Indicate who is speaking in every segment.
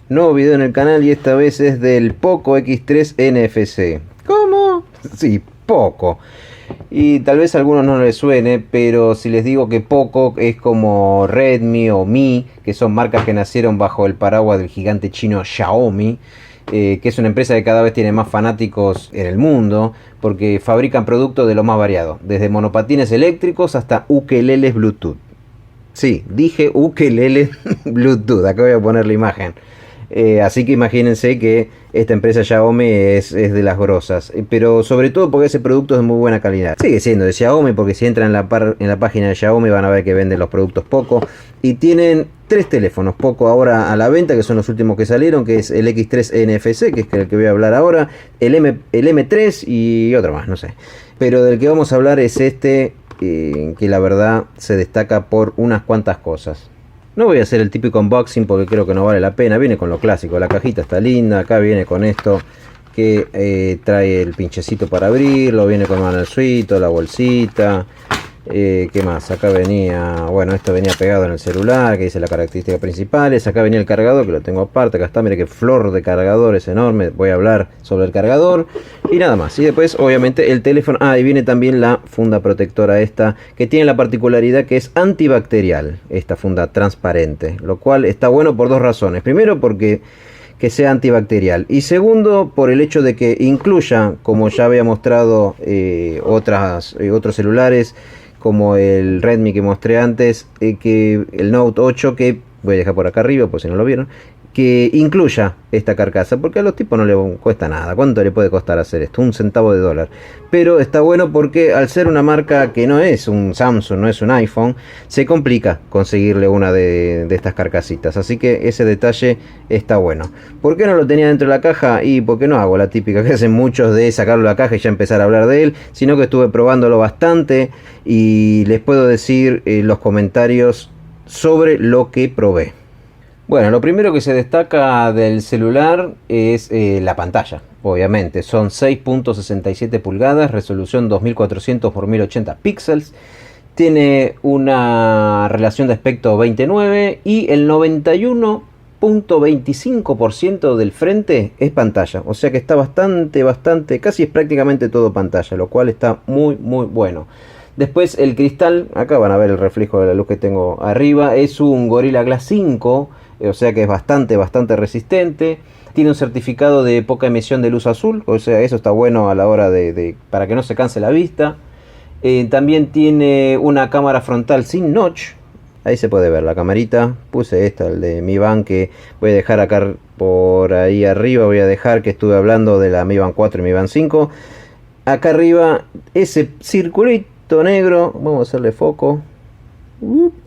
Speaker 1: Nuevo video en el canal y esta vez es del Poco X3 NFC. ¿Cómo? Sí, Poco. Y tal vez a algunos no les suene, pero si les digo que Poco es como Redmi o Mi, que son marcas que nacieron bajo el paraguas del gigante chino Xiaomi, que es una empresa que cada vez tiene más fanáticos en el mundo, porque fabrican productos de lo más variado, desde monopatines eléctricos hasta ukeleles Bluetooth. Sí, dije ukelele Bluetooth, acá voy a poner la imagen. Así que imagínense que esta empresa Xiaomi es de las grosas, pero sobre todo porque ese producto es de muy buena calidad. Sigue siendo de Xiaomi porque si entran en la página de Xiaomi van a ver que venden los productos Poco. Y tienen tres teléfonos Poco ahora a la venta, que son los últimos que salieron, que es el X3 NFC, que es el que voy a hablar ahora, el M3 y otro más, no sé. Pero del que vamos a hablar es este, que la verdad se destaca por unas cuantas cosas. No voy a hacer el típico unboxing porque creo que no vale la pena. Viene con lo clásico, la cajita está linda. Acá viene con esto que trae el pinchecito para abrirlo. Viene con manualcito, la bolsita. ¿Qué más? Acá venía, bueno, esto venía pegado en el celular, que dice las características principales. Acá venía el cargador, que lo tengo aparte. Acá está, mire qué flor de cargador, es enorme. Voy a hablar sobre el cargador y nada más. Y después, obviamente, el teléfono. Ah, y viene también la funda protectora esta, que tiene la particularidad que es antibacterial. Esta funda transparente, lo cual está bueno por dos razones. Primero, porque que sea antibacterial, y segundo por el hecho de que incluya, como ya había mostrado otros celulares como el Redmi que mostré antes, que el Note 8, que voy a dejar por acá arriba por si no lo vieron, que incluya esta carcasa, porque a los tipos no le cuesta nada. ¿Cuánto le puede costar hacer esto? Un centavo de dólar. Pero está bueno porque al ser una marca que no es un Samsung, no es un iPhone, se complica conseguirle una de estas carcasitas. Así que ese detalle está bueno. ¿Por qué no lo tenía dentro de la caja? Y porque no hago la típica que hacen muchos de sacarlo de la caja y ya empezar a hablar de él, sino que estuve probándolo bastante y les puedo decir los comentarios sobre lo que probé. Bueno, lo primero que se destaca del celular es la pantalla, obviamente. Son 6.67 pulgadas, resolución 2400 x 1080 píxeles. Tiene una relación de aspecto 29 y el 91.25% del frente es pantalla. O sea que está bastante, casi es prácticamente todo pantalla, lo cual está muy bueno. Después el cristal, acá van a ver el reflejo de la luz que tengo arriba, es un Gorilla Glass 5. O sea que es bastante resistente. Tiene un certificado de poca emisión de luz azul, o sea, eso está bueno a la hora para que no se canse la vista. También tiene una cámara frontal sin notch. Ahí se puede ver la camarita. Puse esta, el de Mi Band, que voy a dejar acá por ahí arriba. Voy a dejar que estuve hablando de la Mi Band 4 y Mi Band 5. Acá arriba, ese circulito negro, vamos a hacerle foco.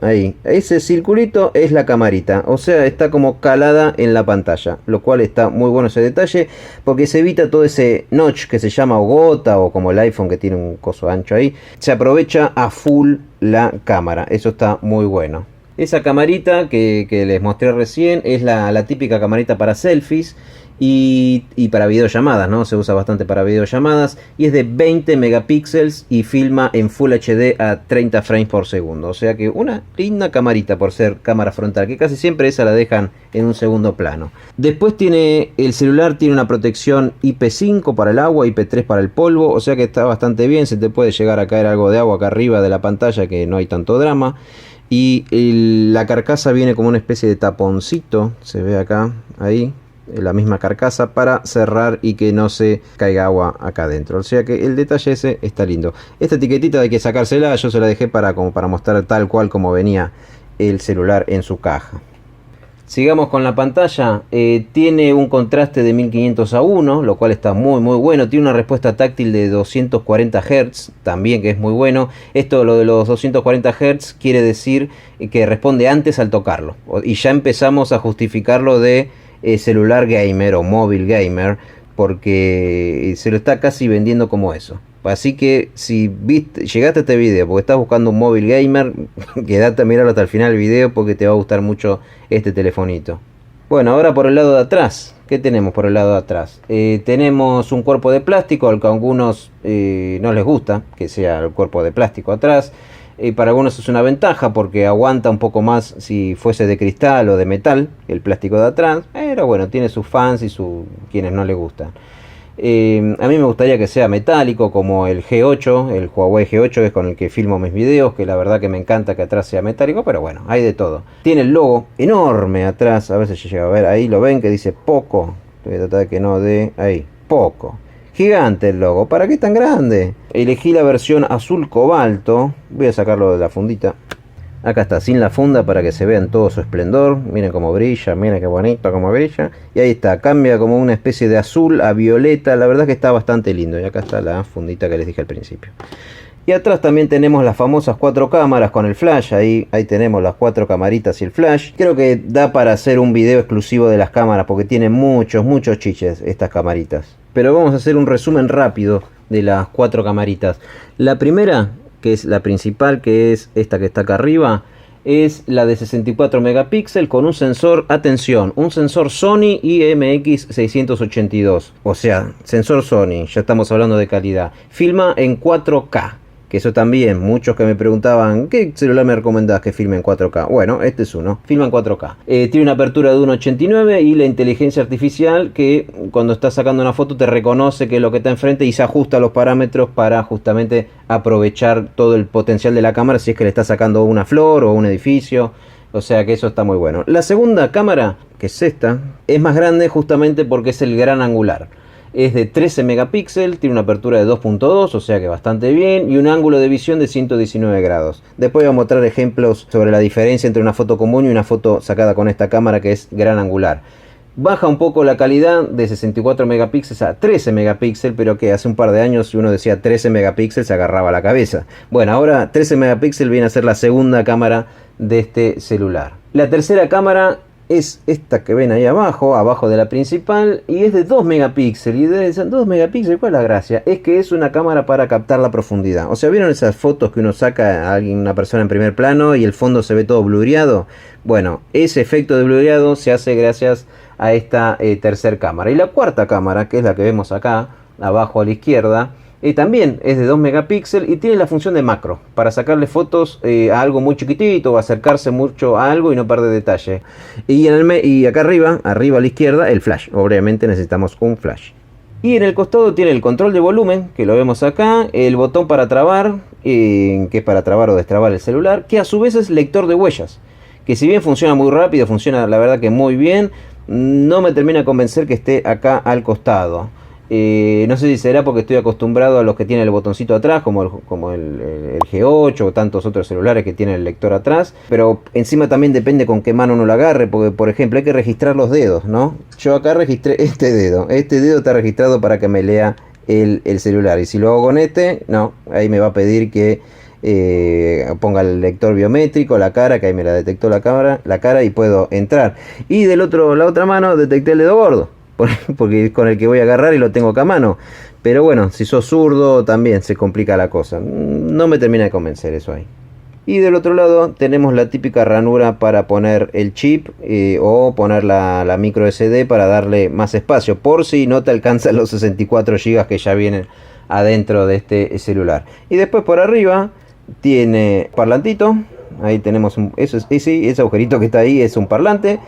Speaker 1: Ahí, ese circulito es la camarita, o sea, está como calada en la pantalla, lo cual está muy bueno ese detalle, porque se evita todo ese notch que se llama o gota, o como el iPhone que tiene un coso ancho ahí. Se aprovecha a full la cámara, eso está muy bueno. Esa camarita que les mostré recién es la típica camarita para selfies y para videollamadas, ¿no? Se usa bastante para videollamadas y es de 20 megapíxeles y filma en Full HD a 30 frames por segundo. O sea que una linda camarita por ser cámara frontal, que casi siempre esa la dejan en un segundo plano. Después el celular tiene una protección IP5 para el agua, IP3 para el polvo, o sea que está bastante bien. Se te puede llegar a caer algo de agua acá arriba de la pantalla, que no hay tanto drama. Y la carcasa viene como una especie de taponcito, se ve acá, ahí, la misma carcasa para cerrar y que no se caiga agua acá adentro. O sea que el detalle ese está lindo. Esta etiquetita hay que sacársela, yo se la dejé para mostrar tal cual como venía el celular en su caja. Sigamos con la pantalla. Tiene un contraste de 1500:1, lo cual está muy bueno. Tiene una respuesta táctil de 240 Hz, también, que es muy bueno. Esto, lo de los 240 Hz, quiere decir que responde antes al tocarlo. Y ya empezamos a justificarlo de celular gamer o móvil gamer, porque se lo está casi vendiendo como eso. Así que si llegaste a este video porque estás buscando un móvil gamer, quédate a mirarlo hasta el final del video porque te va a gustar mucho este telefonito. Bueno, ahora por el lado de atrás, ¿qué tenemos por el lado de atrás? Tenemos un cuerpo de plástico, al que a algunos no les gusta que sea el cuerpo de plástico atrás. Y para algunos es una ventaja porque aguanta un poco más si fuese de cristal o de metal, el plástico de atrás. Pero bueno, tiene sus fans y quienes no le gustan. A mí me gustaría que sea metálico como el G8, el Huawei G8 es con el que filmo mis videos, que la verdad que me encanta que atrás sea metálico, pero bueno, hay de todo. Tiene el logo enorme atrás, a ver si se llega a ver, ahí lo ven que dice Poco, voy a tratar de que no dé, ahí, Poco. Gigante el logo, ¿para qué tan grande? Elegí la versión azul cobalto, voy a sacarlo de la fundita. Acá está, sin la funda para que se vea en todo su esplendor. Miren cómo brilla, miren qué bonito cómo brilla. Y ahí está, cambia como una especie de azul a violeta. La verdad que está bastante lindo. Y acá está la fundita que les dije al principio. Y atrás también tenemos las famosas 4 cámaras con el flash. Ahí tenemos las 4 camaritas y el flash. Creo que da para hacer un video exclusivo de las cámaras porque tiene muchos chiches estas camaritas. Pero vamos a hacer un resumen rápido de las 4 camaritas. La primera, que es la principal, que es esta que está acá arriba, es la de 64 megapíxeles con un sensor, atención, un sensor Sony IMX682, o sea, sensor Sony, ya estamos hablando de calidad, filma en 4K, que eso también, muchos que me preguntaban, ¿qué celular me recomendás que filme en 4K? Bueno, este es uno, filma en 4K. Tiene una apertura de 1.89 y la inteligencia artificial que cuando estás sacando una foto te reconoce que es lo que está enfrente y se ajusta los parámetros para justamente aprovechar todo el potencial de la cámara si es que le estás sacando una flor o un edificio. O sea que eso está muy bueno. La segunda cámara, que es esta, es más grande justamente porque es el gran angular. Es de 13 megapíxeles, tiene una apertura de 2.2, o sea que bastante bien, y un ángulo de visión de 119 grados. Después voy a mostrar ejemplos sobre la diferencia entre una foto común y una foto sacada con esta cámara que es gran angular. Baja un poco la calidad de 64 megapíxeles a 13 megapíxeles, pero que hace un par de años si uno decía 13 megapíxeles se agarraba la cabeza. Bueno, ahora 13 megapíxeles viene a ser la segunda cámara de este celular. La tercera cámara es esta que ven ahí abajo de la principal, y es de 2 megapíxeles. Y dicen, 2 megapíxeles, ¿cuál es la gracia? Es que es una cámara para captar la profundidad. O sea, ¿vieron esas fotos que uno saca a alguien, una persona en primer plano y el fondo se ve todo blureado? Bueno, ese efecto de blureado se hace gracias a esta tercera cámara. Y la cuarta cámara, que es la que vemos acá, abajo a la izquierda, también es de 2 megapíxeles y tiene la función de macro para sacarle fotos a algo muy chiquitito o acercarse mucho a algo y no perder detalle. Y acá arriba a la izquierda, el flash. Obviamente necesitamos un flash. Y en el costado tiene el control de volumen, que lo vemos acá, el botón para trabar, que es para trabar o destrabar el celular, que a su vez es lector de huellas, que si bien funciona muy rápido, funciona la verdad que muy bien, no me termina de convencer que esté acá al costado. No sé si será porque estoy acostumbrado a los que tienen el botoncito atrás, como el G8 o tantos otros celulares que tienen el lector atrás. Pero encima también depende con qué mano uno lo agarre, porque por ejemplo hay que registrar los dedos, ¿no? Yo acá registré este dedo está registrado para que me lea el celular. Y si lo hago con no, ahí me va a pedir que ponga el lector biométrico, la cara, que ahí me la detectó la cara y puedo entrar. Y la otra mano detecté el dedo gordo, porque es con el que voy a agarrar y lo tengo acá a mano. Pero bueno, si sos zurdo también se complica la cosa. No me termina de convencer eso ahí. Y del otro lado tenemos la típica ranura para poner el chip o poner la micro SD para darle más espacio, por si no te alcanzan los 64 GB que ya vienen adentro de este celular. Y después por arriba tiene parlantito. Ahí tenemos ese agujerito que está ahí es un parlante.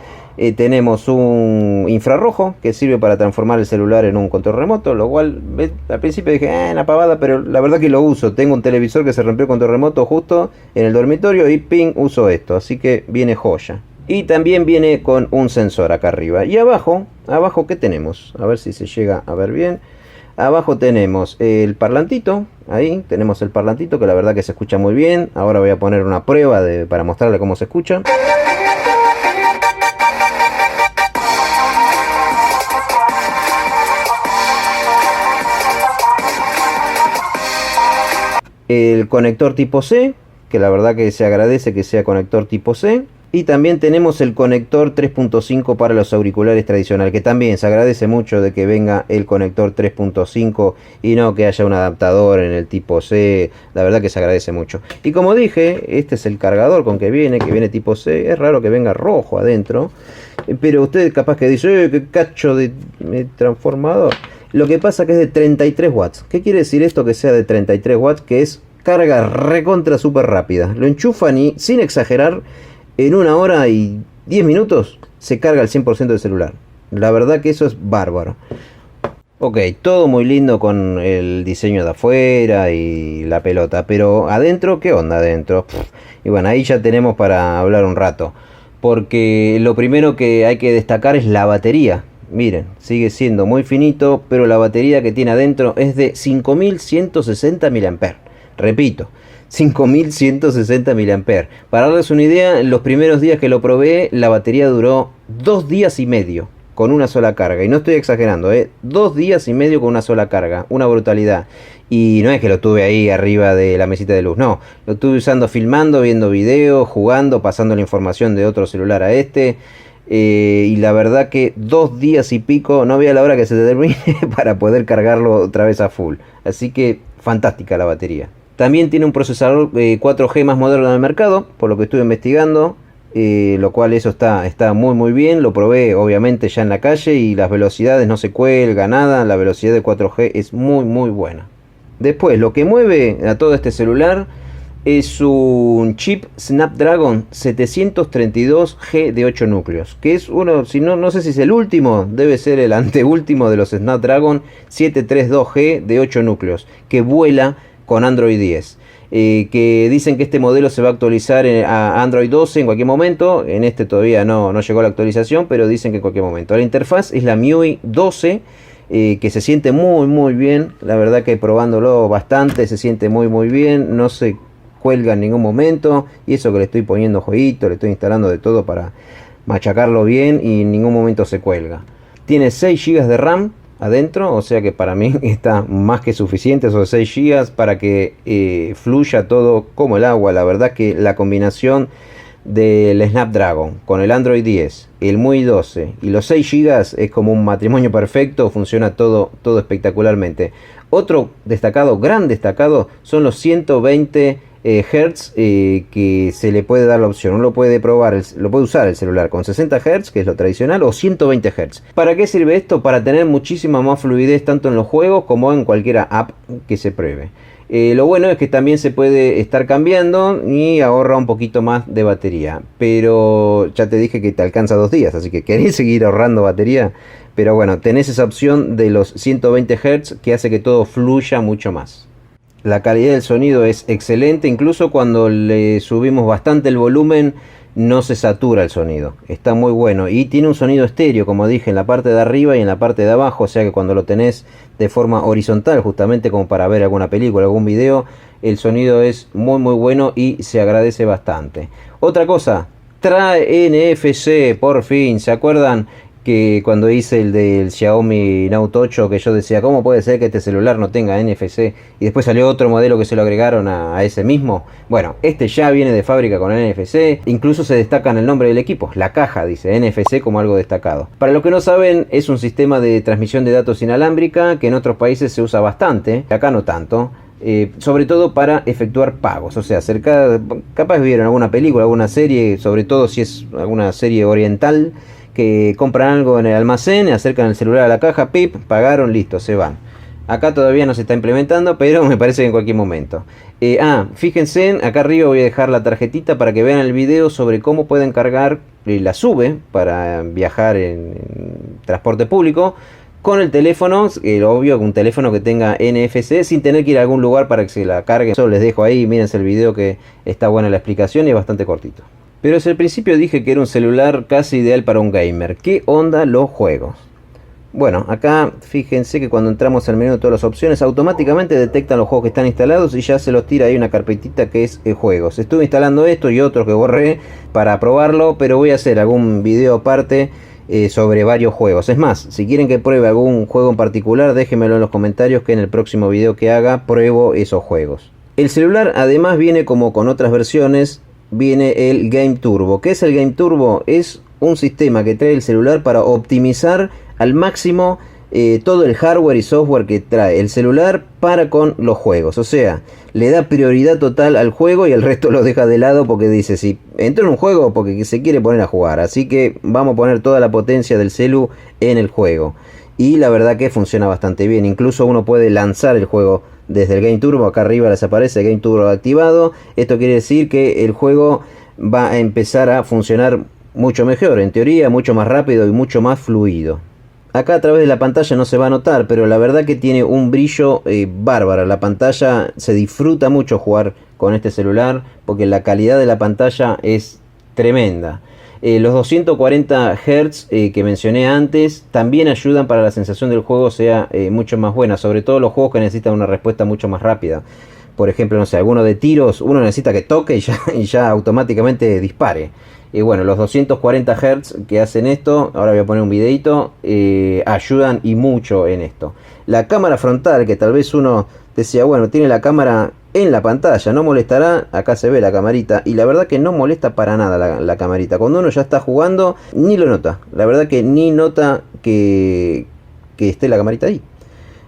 Speaker 1: Tenemos un infrarrojo que sirve para transformar el celular en un control remoto, lo cual al principio dije, una pavada, pero la verdad que lo uso. Tengo un televisor que se rompió el control remoto justo en el dormitorio y ping, uso esto, así que viene joya. Y también viene con un sensor acá arriba. Y abajo, ¿qué tenemos? A ver si se llega a ver bien. Abajo tenemos el parlantito, ahí tenemos el parlantito que la verdad que se escucha muy bien. Ahora voy a poner una prueba para mostrarle cómo se escucha. El conector tipo C, que la verdad que se agradece que sea conector tipo C. Y también tenemos el conector 3.5 para los auriculares tradicionales, que también se agradece mucho de que venga el conector 3.5 y no que haya un adaptador en el tipo C. La verdad que se agradece mucho. Y como dije, este es el cargador con que viene tipo C. Es raro que venga rojo adentro, pero usted capaz que dice, qué cacho de transformador. Lo que pasa que es de 33 watts. ¿Qué quiere decir esto que sea de 33 watts? Que es carga recontra súper rápida. Lo enchufan y, sin exagerar, en 1 hora y 10 minutos se carga el 100% del celular. La verdad que eso es bárbaro. Ok, todo muy lindo con el diseño de afuera y la pelota, pero adentro, ¿qué onda adentro? Y bueno, ahí ya tenemos para hablar un rato, porque lo primero que hay que destacar es la batería. Miren, sigue siendo muy finito, pero la batería que tiene adentro es de 5160 mAh. Repito, 5160 mAh. Para darles una idea, en los primeros días que lo probé, la batería duró 2 días y medio con una sola carga. Y no estoy exagerando, 2 días y medio con una sola carga. Una brutalidad. Y no es que lo tuve ahí arriba de la mesita de luz, no. Lo estuve usando filmando, viendo videos, jugando, pasando la información de otro celular a este. Y la verdad que 2 días y pico, no veía la hora que se termine para poder cargarlo otra vez a full. Así que fantástica la batería. También tiene un procesador 4G más moderno del mercado, por lo que estuve investigando. Lo cual eso está muy bien. Lo probé obviamente ya en la calle y las velocidades no se cuelga nada. La velocidad de 4G es muy buena. Después, lo que mueve a todo este celular es un chip Snapdragon 732G de 8 núcleos, que es uno, si no sé si es el último, debe ser el anteúltimo de los Snapdragon 732G de 8 núcleos, que vuela con Android 10. Que dicen que este modelo se va a actualizar a Android 12 en cualquier momento. En este todavía no llegó la actualización, pero dicen que en cualquier momento. La interfaz es la MIUI 12, que se siente muy bien. La verdad que probándolo bastante se siente muy bien. No se cuelga en ningún momento. Y eso que le estoy poniendo jueguito, le estoy instalando de todo para machacarlo bien y en ningún momento se cuelga. Tiene 6 GB de RAM adentro, o sea que para mí está más que suficiente esos 6 GB para que fluya todo como el agua. La verdad que la combinación del Snapdragon con el Android 10, el MIUI 12 y los 6 GB es como un matrimonio perfecto. Funciona todo espectacularmente. Otro destacado, gran destacado, son los 120 Hz que se le puede dar la opción. Uno lo puede probar, lo puede usar el celular con 60 Hz, que es lo tradicional, o 120 Hz. ¿Para qué sirve esto? Para tener muchísima más fluidez tanto en los juegos como en cualquier app que se pruebe. Lo bueno es que también se puede estar cambiando y ahorra un poquito más de batería. Pero ya te dije que te alcanza 2 días, así que querés seguir ahorrando batería. Pero bueno, tenés esa opción de los 120 Hz que hace que todo fluya mucho más. La calidad del sonido es excelente, incluso cuando le subimos bastante el volumen no se satura el sonido, está muy bueno. Y tiene un sonido estéreo, como dije, en la parte de arriba y en la parte de abajo, o sea que cuando lo tenés de forma horizontal, justamente como para ver alguna película, algún video, el sonido es muy bueno y se agradece bastante. Otra cosa, trae NFC, por fin, ¿se acuerdan? Que cuando hice el del Xiaomi Note 8, que yo decía, ¿cómo puede ser que este celular no tenga NFC? Y después salió otro modelo que se lo agregaron a ese mismo. Bueno, este ya viene de fábrica con NFC. Incluso se destaca en el nombre del equipo. La caja dice NFC como algo destacado. Para los que no saben, es un sistema de transmisión de datos inalámbrica que en otros países se usa bastante. Acá no tanto. Sobre todo para efectuar pagos. O sea, capaz vieron alguna película, alguna serie, sobre todo si es alguna serie oriental, que compran algo en el almacén, acercan el celular a la caja, pip, pagaron, listo, se van. Acá todavía no se está implementando, pero me parece que en cualquier momento. Fíjense, acá arriba voy a dejar la tarjetita para que vean el video sobre cómo pueden cargar la SUBE para viajar en transporte público con el teléfono, obvio, un teléfono que tenga NFC, sin tener que ir a algún lugar para que se la cargue. Solo les dejo ahí, mírense el video que está buena la explicación y es bastante cortito. Pero desde el principio dije que era un celular casi ideal para un gamer. ¿Qué onda los juegos? Bueno, acá fíjense que cuando entramos al menú de todas las opciones, automáticamente detectan los juegos que están instalados y ya se los tira ahí una carpetita que es juegos. Estuve instalando esto y otros que borré para probarlo, pero voy a hacer algún video aparte sobre varios juegos. Es más, si quieren que pruebe algún juego en particular, déjenmelo en los comentarios que en el próximo video que haga pruebo esos juegos. El celular además viene como con otras versiones. Viene el Game Turbo. ¿Qué es el Game Turbo? Es un sistema que trae el celular para optimizar al máximo todo el hardware y software que trae el celular para con los juegos. O sea, le da prioridad total al juego y el resto lo deja de lado porque dice, si entró en un juego porque se quiere poner a jugar. Así que vamos a poner toda la potencia del celu en el juego. Y la verdad que funciona bastante bien. Incluso uno puede lanzar el juego desde el Game Turbo. Acá arriba les aparece Game Turbo activado. Esto quiere decir que el juego va a empezar a funcionar mucho mejor, en teoría mucho más rápido y mucho más fluido. Acá a través de la pantalla no se va a notar, pero la verdad que tiene un brillo bárbaro. La pantalla se disfruta mucho jugar con este celular porque la calidad de la pantalla es tremenda. Los 240 Hz que mencioné antes también ayudan para que la sensación del juego sea mucho más buena, sobre todo los juegos que necesitan una respuesta mucho más rápida. Por ejemplo, no sé, alguno de tiros, uno necesita que toque y ya automáticamente dispare. Y bueno, los 240 Hz que hacen esto, ahora voy a poner un videito, ayudan y mucho en esto. La cámara frontal, que tal vez uno decía, bueno, tiene la cámara en la pantalla, no molestará, acá se ve la camarita, y la verdad que no molesta para nada la camarita. Cuando uno ya está jugando, ni lo nota, la verdad que ni nota que esté la camarita ahí.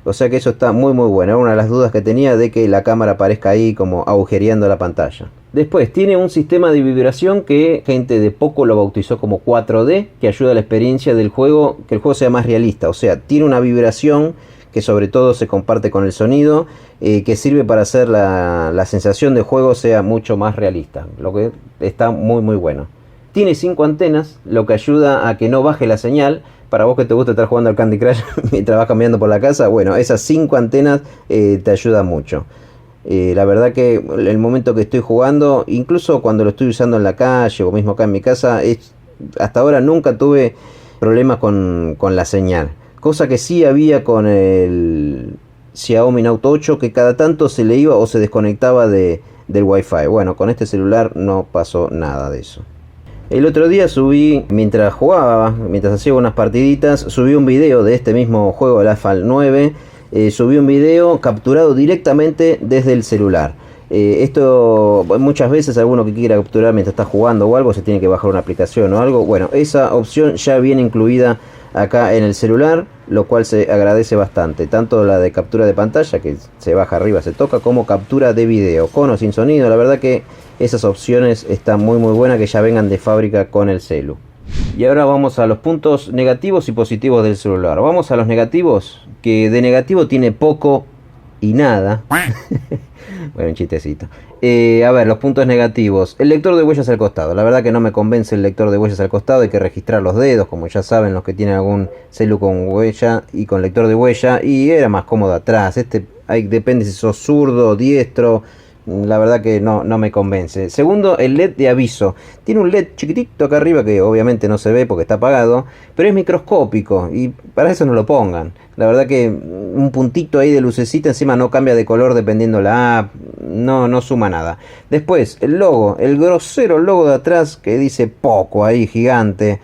Speaker 1: O sea que eso está muy bueno. Era una de las dudas que tenía de que la cámara aparezca ahí como agujereando la pantalla. Después tiene un sistema de vibración que gente de Poco lo bautizó como 4D, que ayuda a la experiencia del juego, que el juego sea más realista. O sea, tiene una vibración que sobre todo se comparte con el sonido, que sirve para hacer la sensación de juego sea mucho más realista. Lo que está muy bueno. Tiene 5 antenas, lo que ayuda a que no baje la señal. Para vos que te gusta estar jugando al Candy Crush mientras vas caminando por la casa, bueno, esas 5 antenas te ayudan mucho. La verdad que el momento que estoy jugando, incluso cuando lo estoy usando en la calle o mismo acá en mi casa, hasta ahora nunca tuve problemas con la señal. Cosa que sí había con el Xiaomi Note 8, que cada tanto se le iba o se desconectaba del Wi-Fi. Bueno, con este celular no pasó nada de eso. El otro día subí, mientras jugaba, mientras hacía unas partiditas, subí un video de este mismo juego, el Asphalt 9. Subí un video capturado directamente desde el celular. Esto muchas veces alguno que quiera capturar mientras está jugando o algo se tiene que bajar una aplicación o algo. Bueno, esa opción ya viene incluida acá en el celular, lo cual se agradece bastante. Tanto la de captura de pantalla, que se baja arriba, se toca, como captura de video, con o sin sonido. La verdad que esas opciones están muy buenas, que ya vengan de fábrica con el celu. Y ahora vamos a los puntos negativos y positivos del celular. Vamos a los negativos, que de negativo tiene poco y nada. Bueno, un chistecito. A ver, los puntos negativos. El lector de huellas al costado. La verdad que no me convence el lector de huellas al costado. Hay que registrar los dedos, como ya saben los que tienen algún celu con huella y con lector de huella. Y era más cómodo atrás. Depende si sos zurdo o diestro. La verdad que no me convence. Segundo, el LED de aviso. Tiene un LED chiquitito acá arriba que obviamente no se ve porque está apagado, pero es microscópico y para eso no lo pongan. La verdad que un puntito ahí de lucecita encima no cambia de color dependiendo la app. No suma nada. Después, el logo, el grosero logo de atrás que dice Poco ahí gigante.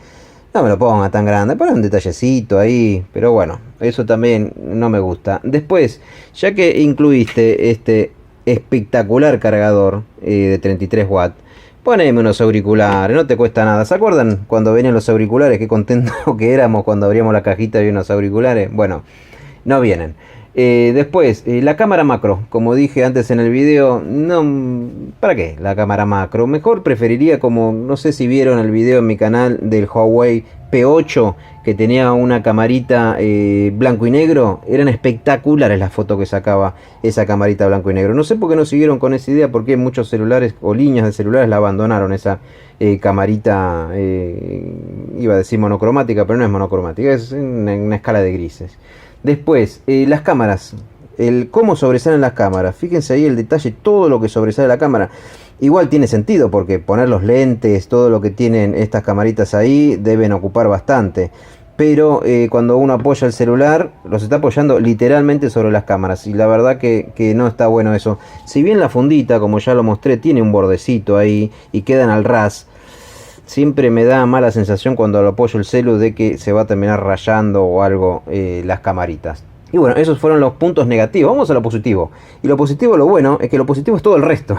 Speaker 1: No me lo ponga tan grande, pon un detallecito ahí, pero bueno, eso también no me gusta. Después, ya que incluiste este espectacular cargador de 33 watts, poneme unos auriculares, no te cuesta nada. ¿Se acuerdan cuando venían los auriculares? Qué contentos que éramos cuando abríamos la cajita y había unos auriculares. Bueno, no vienen. Después, la cámara macro, como dije antes en el video, no, ¿para qué la cámara macro? Mejor preferiría, como no sé si vieron el video en mi canal del Huawei P8, que tenía una camarita blanco y negro. Eran espectaculares las fotos que sacaba esa camarita blanco y negro. No sé por qué no siguieron con esa idea, porque muchos celulares o líneas de celulares la abandonaron, esa camarita, iba a decir monocromática, pero no es monocromática, es una escala de grises. Después, las cámaras, cómo sobresalen las cámaras. Fíjense ahí el detalle, todo lo que sobresale la cámara. Igual tiene sentido porque poner los lentes, todo lo que tienen estas camaritas ahí, deben ocupar bastante. Pero cuando uno apoya el celular, los está apoyando literalmente sobre las cámaras. Y la verdad que no está bueno eso. Si bien la fundita, como ya lo mostré, tiene un bordecito ahí y quedan al ras, siempre me da mala sensación cuando lo apoyo el celu de que se va a terminar rayando o algo las camaritas. Y bueno, esos fueron los puntos negativos. Vamos a lo positivo. Y lo positivo, lo bueno, es que lo positivo es todo el resto.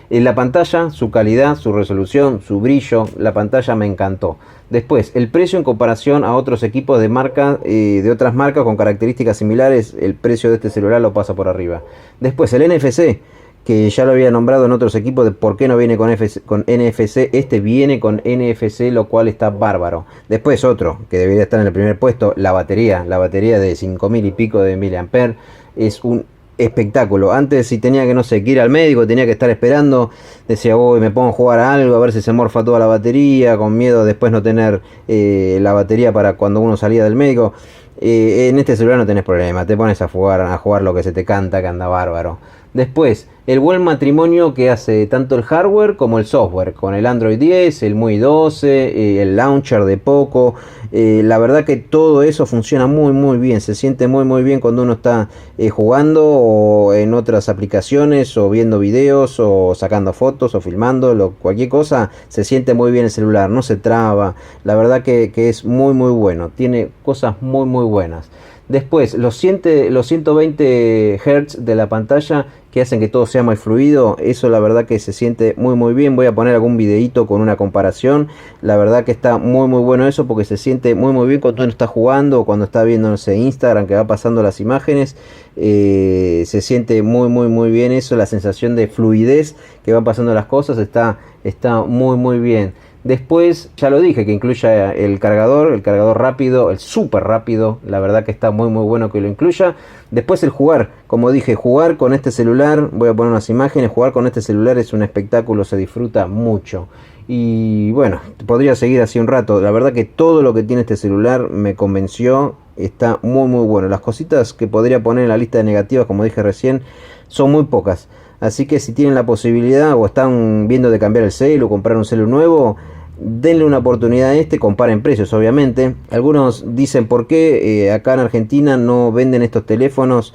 Speaker 1: La pantalla, su calidad, su resolución, su brillo, la pantalla me encantó. Después, el precio en comparación a otros equipos de marca, de otras marcas con características similares, el precio de este celular lo pasa por arriba. Después, el NFC, que ya lo había nombrado en otros equipos de por qué no viene con NFC, este viene con NFC, lo cual está bárbaro. Después otro, que debería estar en el primer puesto, la batería de 5000 y pico de miliamperes, es un espectáculo. Antes, si tenía que, no sé, que ir al médico, tenía que estar esperando, decía, uy, me pongo a jugar a algo, a ver si se morfa toda la batería, con miedo después no tener la batería para cuando uno salía del médico. En este celular no tenés problema, te pones a jugar lo que se te canta, que anda bárbaro. Después, el buen matrimonio que hace tanto el hardware como el software, con el Android 10, el MUI 12, el launcher de Poco. La verdad que todo eso funciona muy bien, se siente muy bien cuando uno está jugando o en otras aplicaciones o viendo videos o sacando fotos o filmando, cualquier cosa, se siente muy bien el celular, no se traba. La verdad que es muy bueno, tiene cosas muy buenas. Después, los 120 Hz de la pantalla que hacen que todo sea muy fluido, eso la verdad que se siente muy bien. Voy a poner algún videito con una comparación. La verdad que está muy bueno eso, porque se siente muy bien cuando uno está jugando o cuando está viendo, no sé, Instagram, que va pasando las imágenes. Se siente muy bien eso, la sensación de fluidez que van pasando las cosas está muy bien. Después, ya lo dije, que incluya el cargador rápido, el súper rápido. La verdad que está muy bueno que lo incluya. Después el jugar, como dije, jugar con este celular, voy a poner unas imágenes, jugar con este celular es un espectáculo, se disfruta mucho. Y bueno, podría seguir así un rato. La verdad que todo lo que tiene este celular me convenció, está muy bueno. Las cositas que podría poner en la lista de negativas, como dije recién, son muy pocas. Así que si tienen la posibilidad o están viendo de cambiar el celu o comprar un celu nuevo, denle una oportunidad a este, comparen precios obviamente. Algunos dicen por qué acá en Argentina no venden estos teléfonos,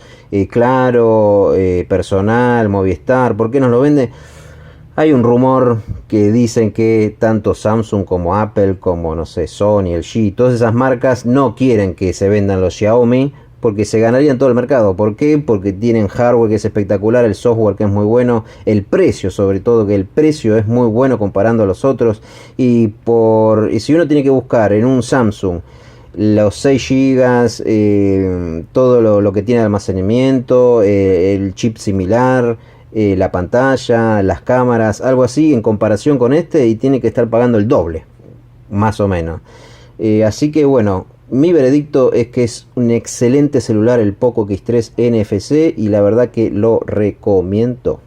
Speaker 1: Claro, Personal, Movistar, ¿por qué no lo vende? Hay un rumor que dicen que tanto Samsung como Apple, como no sé, Sony, LG, todas esas marcas no quieren que se vendan los Xiaomi, porque se ganarían todo el mercado. ¿Por qué? Porque tienen hardware que es espectacular, el software que es muy bueno, el precio sobre todo, que el precio es muy bueno comparando a los otros. Y si uno tiene que buscar en un Samsung los 6 gigas, todo lo que tiene de almacenamiento, el chip similar, la pantalla, las cámaras, algo así en comparación con este, y tiene que estar pagando el doble, más o menos. Así que bueno, mi veredicto es que es un excelente celular el Poco X3 NFC y la verdad que lo recomiendo.